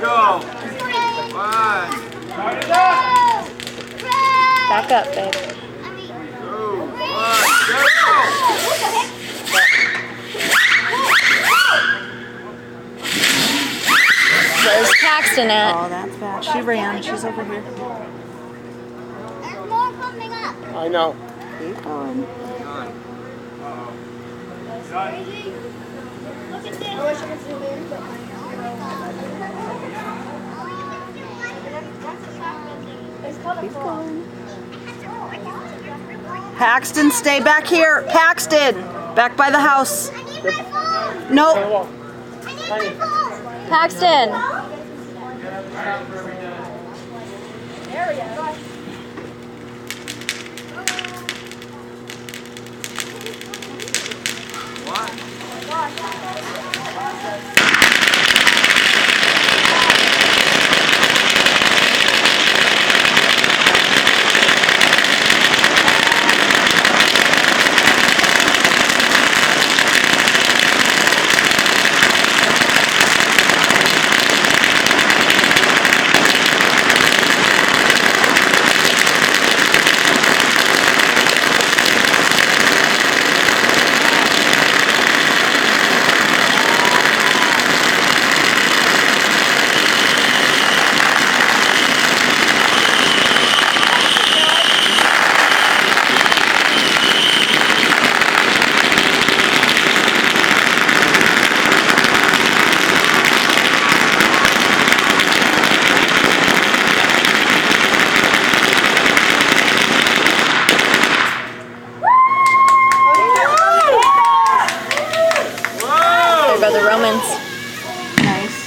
Go. One. Back up, babe. 2, 1, go. Where's Paxton at? Oh, that's bad. She ran. She's over here. There's more coming up. I know. Keep going. Look at this. I wish I could zoom in, but Keep going. Paxton, stay back here. Paxton, back by the house. I need my phone. Nope. I need my phone. Paxton! There we go. There go the Romans. Nice.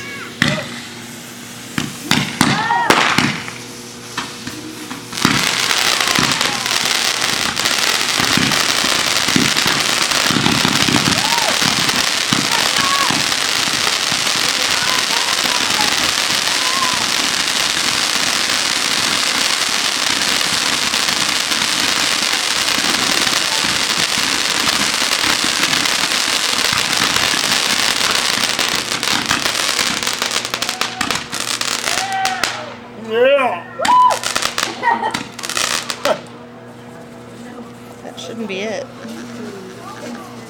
Yeah. That shouldn't be it.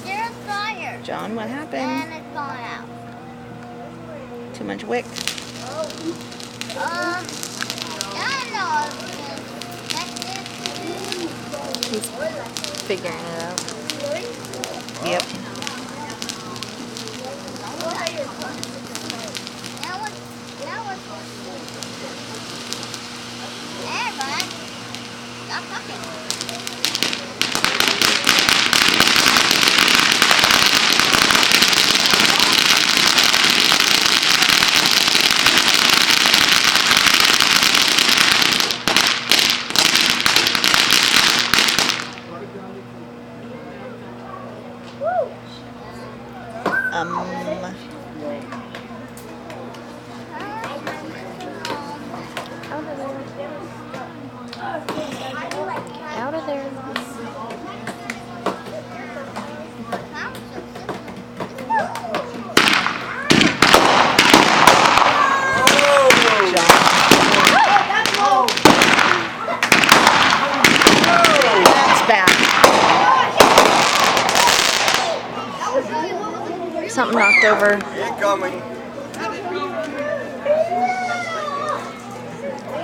There's fire. John, what happened? And it's gone out. Too much wick. I know. He's figuring it out. Yep. Now what's Hey, bud. Stop talking. Out of there. That's bad. Something knocked over. Incoming.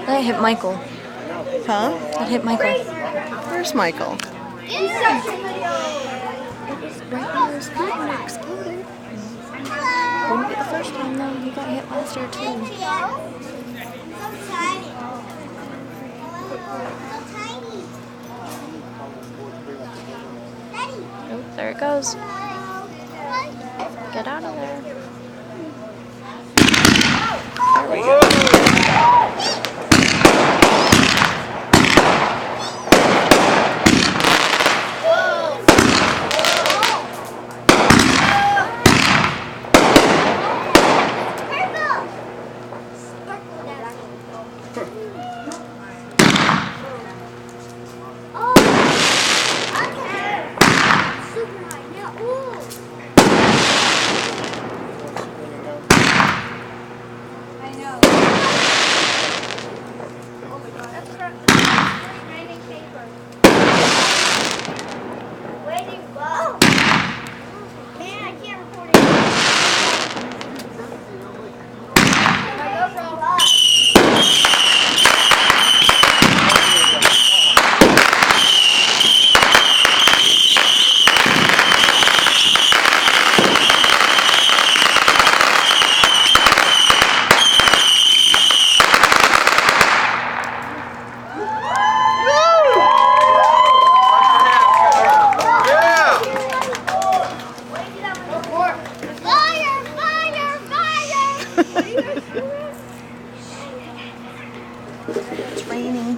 That hit Michael. Huh? That hit Michael. Where's Michael? Right where his feet were exploded. Wouldn't be the first time though. He got hit last year too. Oh, there it goes. Get out of there. There we go. It's raining.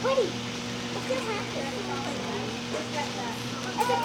Wait, what's gonna happen? Is it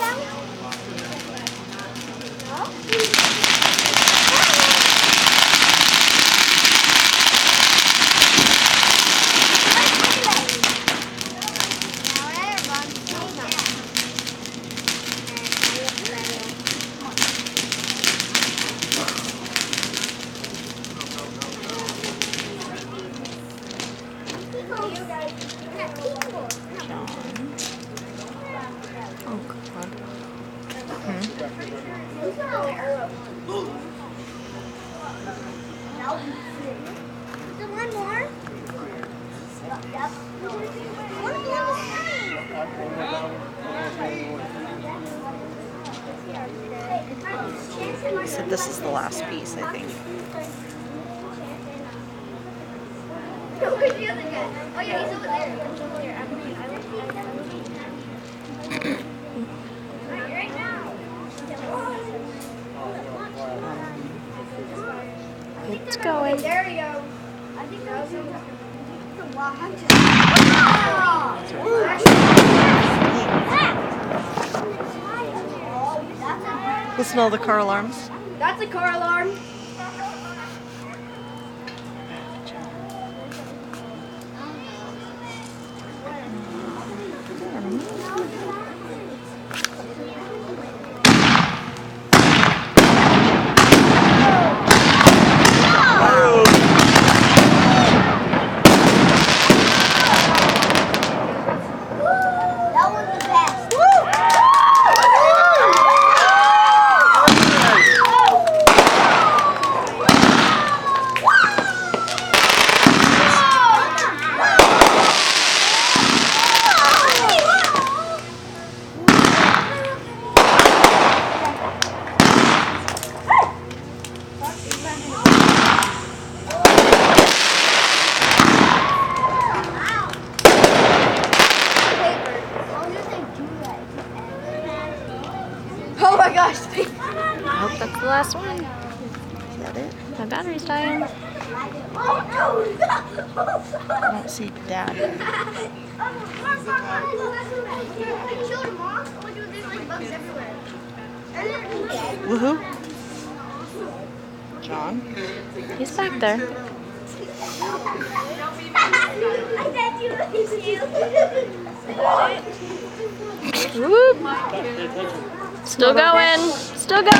Oh God. Is there one more? Yep. One He said this is the last piece, I think. Where's the other guy? Oh yeah, he's over there. Right now. It's going. There we go. I think that was the wall. You smell the car alarms? That's a car alarm. That was the best. Oh my gosh. I hope that's the last one. Is that it? My battery's dying. I don't see Dad. Woohoo. John? He's back there. Whoop. Still going. Still going.